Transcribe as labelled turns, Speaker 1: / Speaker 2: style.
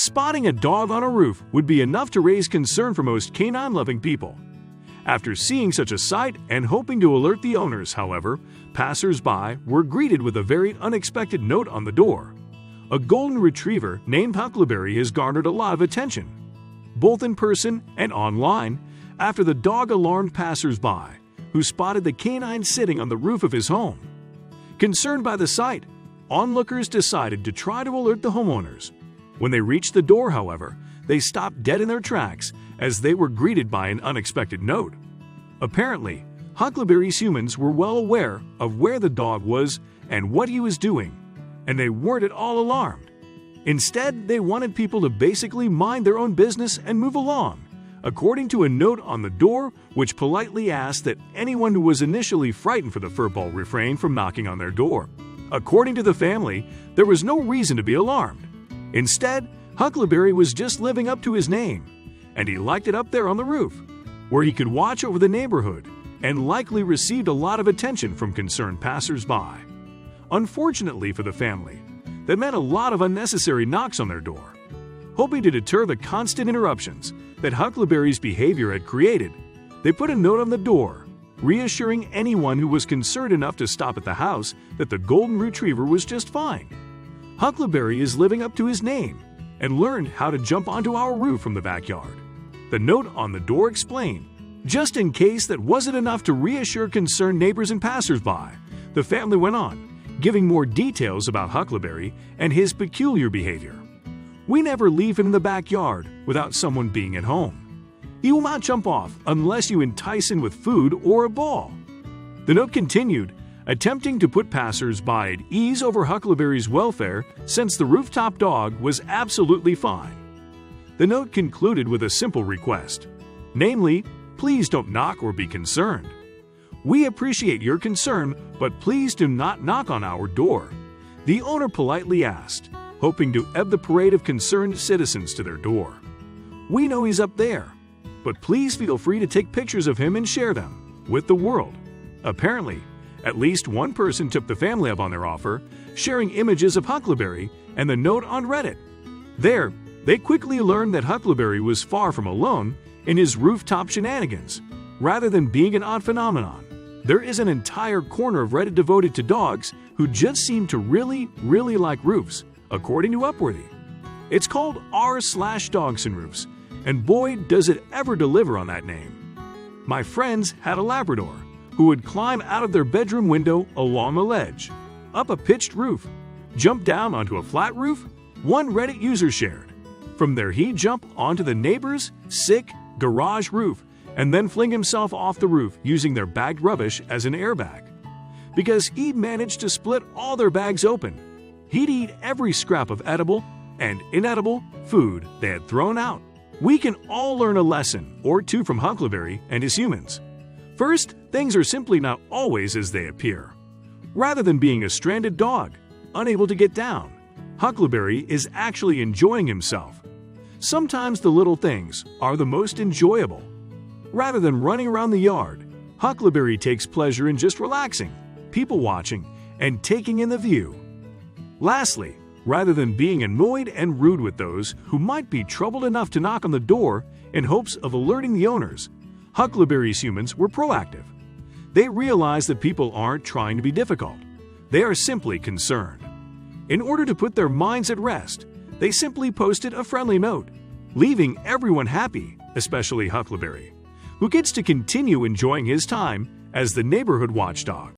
Speaker 1: Spotting a dog on a roof would be enough to raise concern for most canine-loving people. After seeing such a sight and hoping to alert the owners, however, passers-by were greeted with a very unexpected note on the door. A golden retriever named Huckleberry has garnered a lot of attention, both in person and online, after the dog alarmed passers-by who spotted the canine sitting on the roof of his home. Concerned by the sight, onlookers decided to try to alert the homeowners. When they reached the door, however, they stopped dead in their tracks as they were greeted by an unexpected note. Apparently, Huckleberry's humans were well aware of where the dog was and what he was doing, and they weren't at all alarmed. Instead, they wanted people to basically mind their own business and move along, according to a note on the door which politely asked that anyone who was initially frightened for the furball refrain from knocking on their door. According to the family, there was no reason to be alarmed. Instead, Huckleberry was just living up to his name, and he liked it up there on the roof, where he could watch over the neighborhood and likely received a lot of attention from concerned passers-by. Unfortunately for the family, that meant a lot of unnecessary knocks on their door. Hoping to deter the constant interruptions that Huckleberry's behavior had created, they put a note on the door, reassuring anyone who was concerned enough to stop at the house that the golden retriever was just fine. Huckleberry is living up to his name and learned how to jump onto our roof from the backyard. The note on the door explained. Just in case that wasn't enough to reassure concerned neighbors and passers-by, the family went on, giving more details about Huckleberry and his peculiar behavior. We never leave him in the backyard without someone being at home. He will not jump off unless you entice him with food or a ball. The note continued, attempting to put passers-by at ease over Huckleberry's welfare since the rooftop dog was absolutely fine. The note concluded with a simple request, namely, please don't knock or be concerned. We appreciate your concern, but please do not knock on our door, the owner politely asked, hoping to ebb the parade of concerned citizens to their door. We know he's up there, but please feel free to take pictures of him and share them with the world. Apparently, at least one person took the family up on their offer, sharing images of Huckleberry and the note on Reddit. There, they quickly learned that Huckleberry was far from alone in his rooftop shenanigans. Rather than being an odd phenomenon, there is an entire corner of Reddit devoted to dogs who just seem to really like roofs, according to Upworthy. It's called r/dogsandroofs, and boy does it ever deliver on that name. My friends had a Labrador who would climb out of their bedroom window along a ledge, up a pitched roof, jump down onto a flat roof. One Reddit user shared. From there he'd jump onto the neighbor's sick garage roof and then fling himself off the roof using their bagged rubbish as an airbag. Because he'd managed to split all their bags open, he'd eat every scrap of edible and inedible food they had thrown out. We can all learn a lesson or two from Huckleberry and his humans. First, things are simply not always as they appear. Rather than being a stranded dog, unable to get down, Huckleberry is actually enjoying himself. Sometimes the little things are the most enjoyable. Rather than running around the yard, Huckleberry takes pleasure in just relaxing, people watching, and taking in the view. Lastly, rather than being annoyed and rude with those who might be troubled enough to knock on the door in hopes of alerting the owners, Huckleberry's humans were proactive. They realized that people aren't trying to be difficult. They are simply concerned. In order to put their minds at rest, they simply posted a friendly note, leaving everyone happy, especially Huckleberry, who gets to continue enjoying his time as the neighborhood watchdog.